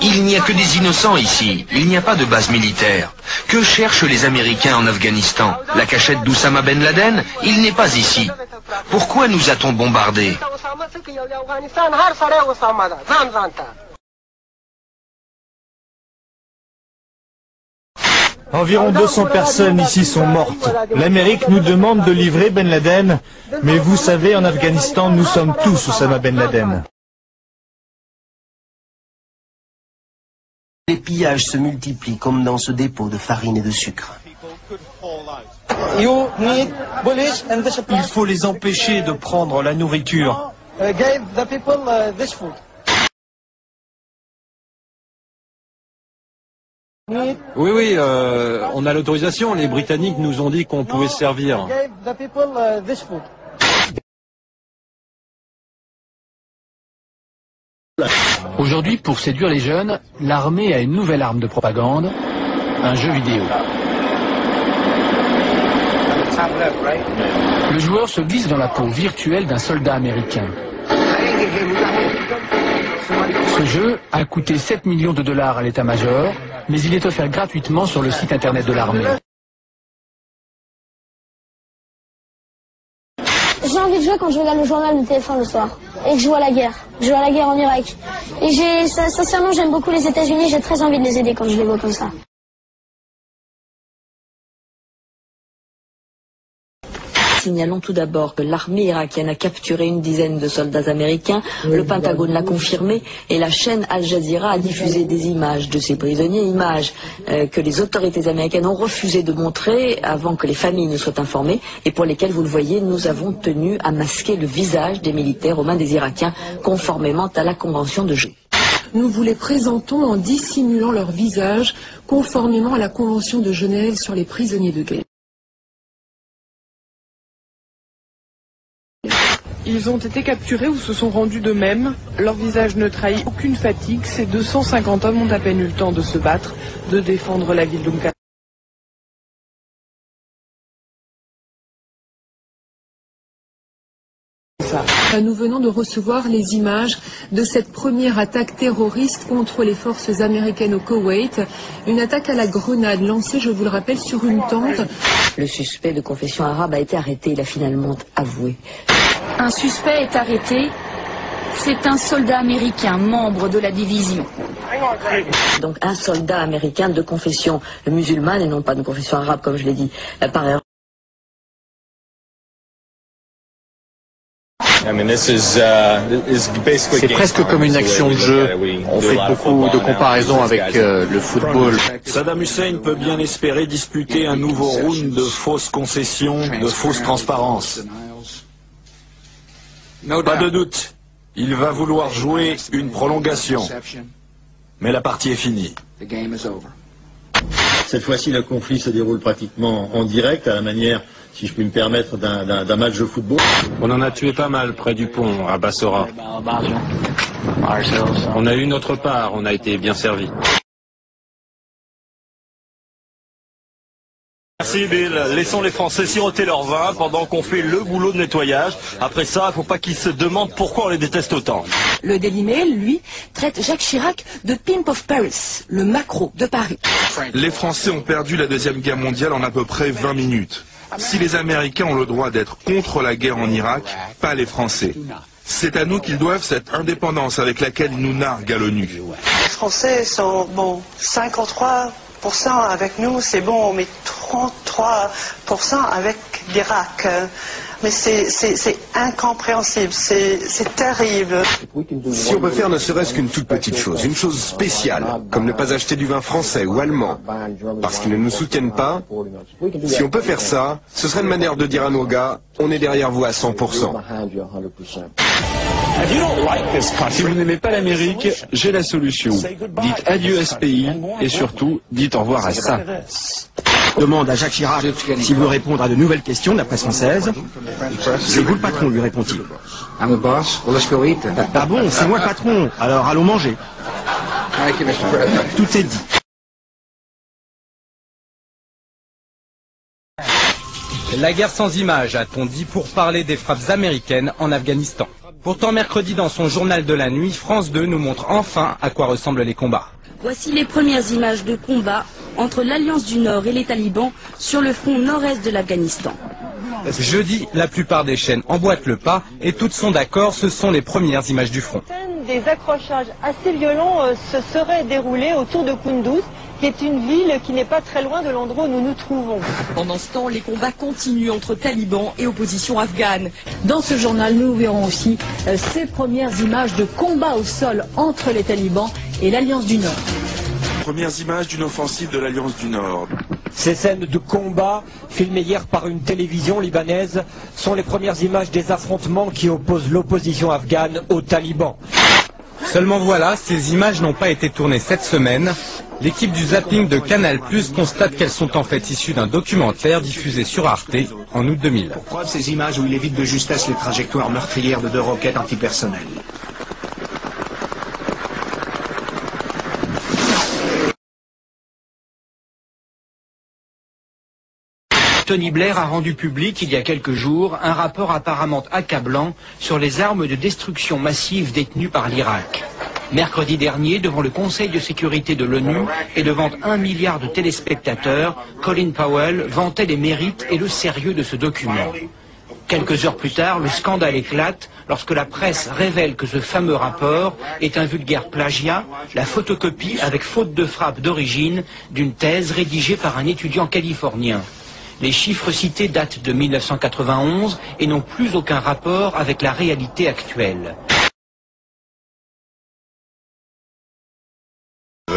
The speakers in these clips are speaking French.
Il n'y a que des innocents ici, il n'y a pas de base militaire. Que cherchent les Américains en Afghanistan? La cachette d'Oussama Ben Laden? Il n'est pas ici. Pourquoi nous a-t-on bombardés? Environ 200 personnes ici sont mortes. L'Amérique nous demande de livrer Ben Laden, mais vous savez, en Afghanistan, nous sommes tous Oussama Ben Laden. Les pillages se multiplient comme dans ce dépôt de farine et de sucre. Il faut les empêcher de prendre la nourriture. Oui, on a l'autorisation. Les Britanniques nous ont dit qu'on pouvait se servir. Aujourd'hui, pour séduire les jeunes, l'armée a une nouvelle arme de propagande, un jeu vidéo. Le joueur se glisse dans la peau virtuelle d'un soldat américain. Ce jeu a coûté 7 millions de dollars à l'état-major, mais il est offert gratuitement sur le site internet de l'armée. J'ai envie de jouer quand je regarde le journal de TF1 le soir et que je joue à la guerre. Je joue à la guerre en Irak. Et sincèrement, j'aime beaucoup les États-Unis, j'ai très envie de les aider quand je les vois comme ça. Signalons tout d'abord que l'armée irakienne a capturé une dizaine de soldats américains, le Pentagone l'a confirmé et la chaîne Al Jazeera a diffusé des images de ces prisonniers, images que les autorités américaines ont refusé de montrer avant que les familles ne soient informées et pour lesquelles, vous le voyez, nous avons tenu à masquer le visage des militaires aux mains des Irakiens conformément à la Convention de Genève. Nous vous les présentons en dissimulant leur visage conformément à la Convention de Genève sur les prisonniers de guerre. Ils ont été capturés ou se sont rendus d'eux-mêmes. Leur visage ne trahit aucune fatigue. Ces 250 hommes ont à peine eu le temps de se battre, de défendre la ville d'Umka. Nous venons de recevoir les images de cette première attaque terroriste contre les forces américaines au Koweït. Une attaque à la grenade lancée, je vous le rappelle, sur une tente. Le suspect de confession arabe a été arrêté, il a finalement avoué. Un suspect est arrêté. C'est un soldat américain, membre de la division. Donc un soldat américain de confession musulmane et non pas de confession arabe, comme je l'ai dit par erreur. C'est presque comme une action de jeu. On fait beaucoup de comparaisons avec le football. Saddam Hussein peut bien espérer disputer un nouveau round de fausses concessions, de fausses transparences. Pas de doute, il va vouloir jouer une prolongation. Mais la partie est finie. Cette fois-ci, le conflit se déroule pratiquement en direct, à la manière, si je puis me permettre, d'un match de football. On en a tué pas mal près du pont, à Bassora. On a eu notre part, on a été bien servis. Merci Bill. Laissons les Français siroter leur vin pendant qu'on fait le boulot de nettoyage. Après ça, il ne faut pas qu'ils se demandent pourquoi on les déteste autant. Le Daily Mail, lui, traite Jacques Chirac de Pimp of Paris, le maquereau de Paris. Les Français ont perdu la Deuxième Guerre mondiale en à peu près 20 minutes. Si les Américains ont le droit d'être contre la guerre en Irak, pas les Français. C'est à nous qu'ils doivent cette indépendance avec laquelle ils nous narguent à l'ONU. Les Français sont, 53% avec nous, c'est bon, mais 33% avec l'Irak. Mais c'est incompréhensible, c'est terrible. Si on peut faire ne serait-ce qu'une toute petite chose, une chose spéciale, comme ne pas acheter du vin français ou allemand, parce qu'ils ne nous soutiennent pas, si on peut faire ça, ce serait une manière de dire à nos gars, on est derrière vous à 100%. Si vous n'aimez pas l'Amérique, j'ai la solution. Dites adieu à ce pays et surtout, dites au revoir à ça. Demande à Jacques Chirac s'il veut répondre à de nouvelles questions de la presse française. C'est vous le patron, lui répond-il. Ah bon, c'est moi le patron, alors allons manger. Tout est dit. La guerre sans images, a-t-on dit, pour parler des frappes américaines en Afghanistan. Pourtant, mercredi, dans son journal de la nuit, France 2 nous montre enfin à quoi ressemblent les combats. Voici les premières images de combat entre l'Alliance du Nord et les talibans sur le front nord-est de l'Afghanistan. Jeudi, la plupart des chaînes emboîtent le pas et toutes sont d'accord, ce sont les premières images du front. Des accrochages assez violents se seraient déroulés autour de Kunduz, qui est une ville qui n'est pas très loin de l'endroit où nous nous trouvons. Pendant ce temps, les combats continuent entre talibans et opposition afghane. Dans ce journal, nous verrons aussi ces premières images de combat au sol entre les talibans et l'Alliance du Nord. Premières images d'une offensive de l'Alliance du Nord. Ces scènes de combat, filmées hier par une télévision libanaise, sont les premières images des affrontements qui opposent l'opposition afghane aux talibans. Seulement voilà, ces images n'ont pas été tournées cette semaine. L'équipe du zapping de Canal+ constate qu'elles sont en fait issues d'un documentaire diffusé sur Arte en août 2000. Pour preuve, ces images où il évite de justesse les trajectoires meurtrières de 2 roquettes antipersonnelles. Tony Blair a rendu public il y a quelques jours un rapport apparemment accablant sur les armes de destruction massive détenues par l'Irak. Mercredi dernier, devant le Conseil de sécurité de l'ONU et devant 1 milliard de téléspectateurs, Colin Powell vantait les mérites et le sérieux de ce document. Quelques heures plus tard, le scandale éclate lorsque la presse révèle que ce fameux rapport est un vulgaire plagiat, la photocopie avec faute de frappe d'origine d'une thèse rédigée par un étudiant californien. Les chiffres cités datent de 1991 et n'ont plus aucun rapport avec la réalité actuelle.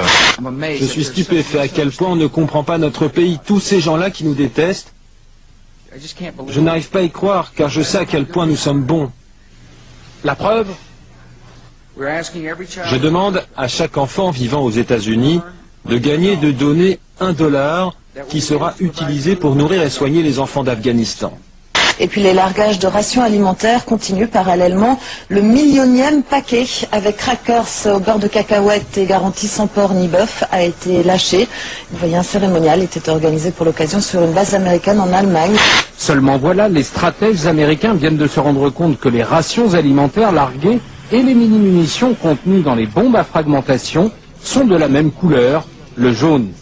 Je suis stupéfait à quel point on ne comprend pas notre pays, tous ces gens-là qui nous détestent. Je n'arrive pas à y croire, car je sais à quel point nous sommes bons. La preuve ? Je demande à chaque enfant vivant aux États-Unis de gagner, de donner $1 qui sera utilisé pour nourrir et soigner les enfants d'Afghanistan. Et puis les largages de rations alimentaires continuent parallèlement. Le millionième paquet avec crackers au beurre de cacahuètes et garantie sans porc ni bœuf a été lâché. Vous voyez, un cérémonial était organisé pour l'occasion sur une base américaine en Allemagne. Seulement voilà, les stratèges américains viennent de se rendre compte que les rations alimentaires larguées et les mini-munitions contenues dans les bombes à fragmentation sont de la même couleur, le jaune.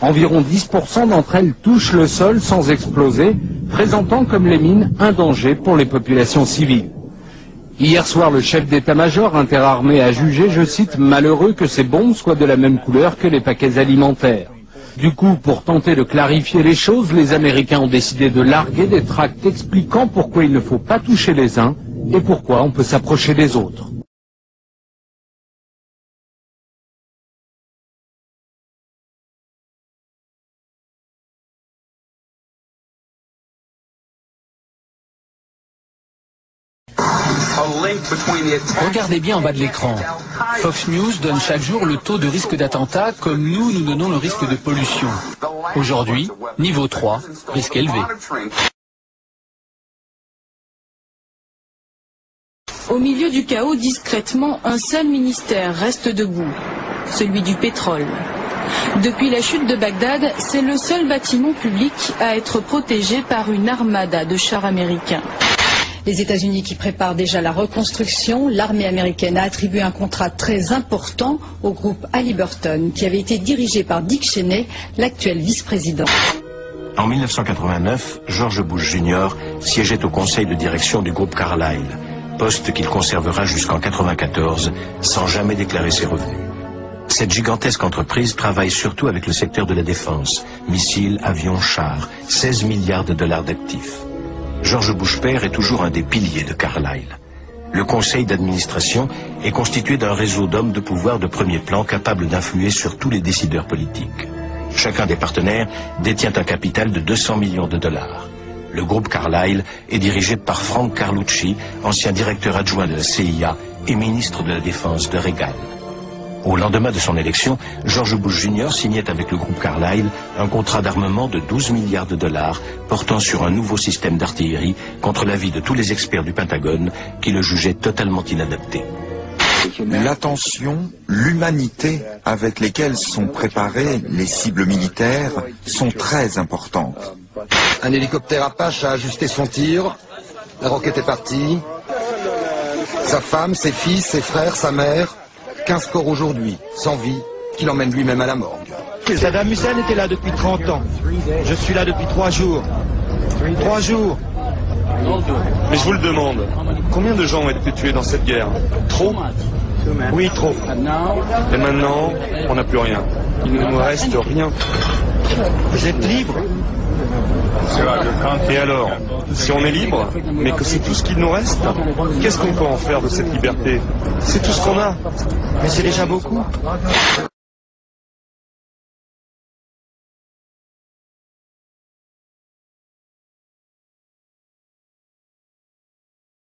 Environ 10% d'entre elles touchent le sol sans exploser, présentant comme les mines un danger pour les populations civiles. Hier soir, le chef d'état-major interarmé a jugé, je cite, « malheureux que ces bombes soient de la même couleur que les paquets alimentaires ». Du coup, pour tenter de clarifier les choses, les Américains ont décidé de larguer des tracts expliquant pourquoi il ne faut pas toucher les uns et pourquoi on peut s'approcher des autres. Regardez bien en bas de l'écran. Fox News donne chaque jour le taux de risque d'attentat comme nous donnons le risque de pollution. Aujourd'hui, niveau 3, risque élevé. Au milieu du chaos, discrètement, un seul ministère reste debout, celui du pétrole. Depuis la chute de Bagdad, c'est le seul bâtiment public à être protégé par une armada de chars américains. Les États-Unis qui préparent déjà la reconstruction, l'armée américaine a attribué un contrat très important au groupe Halliburton, qui avait été dirigé par Dick Cheney, l'actuel vice-président. En 1989, George Bush Jr. siégeait au conseil de direction du groupe Carlyle, poste qu'il conservera jusqu'en 1994 sans jamais déclarer ses revenus. Cette gigantesque entreprise travaille surtout avec le secteur de la défense, missiles, avions, chars, 16 milliards de dollars d'actifs. George Bush père est toujours un des piliers de Carlyle. Le conseil d'administration est constitué d'un réseau d'hommes de pouvoir de premier plan capables d'influer sur tous les décideurs politiques. Chacun des partenaires détient un capital de 200 millions de dollars. Le groupe Carlyle est dirigé par Frank Carlucci, ancien directeur adjoint de la CIA et ministre de la Défense de Reagan. Au lendemain de son élection, George Bush Jr. signait avec le groupe Carlyle un contrat d'armement de 12 milliards de dollars portant sur un nouveau système d'artillerie contre l'avis de tous les experts du Pentagone qui le jugeaient totalement inadapté. L'attention, l'humanité avec lesquelles sont préparées les cibles militaires sont très importantes. Un hélicoptère Apache a ajusté son tir. La roquette est partie. Sa femme, ses fils, ses frères, sa mère, 15 corps aujourd'hui, sans vie, qu'il emmène lui-même à la morgue. Saddam Hussein était là depuis 30 ans. Je suis là depuis 3 jours. 3 jours. Mais je vous le demande, combien de gens ont été tués dans cette guerre? Trop? Oui, trop. Et maintenant, on n'a plus rien. Il ne nous reste rien. Vous êtes libre? Et alors, si on est libre, mais que c'est tout ce qu'il nous reste, qu'est-ce qu'on peut en faire de cette liberté? C'est tout ce qu'on a. Mais c'est déjà beaucoup.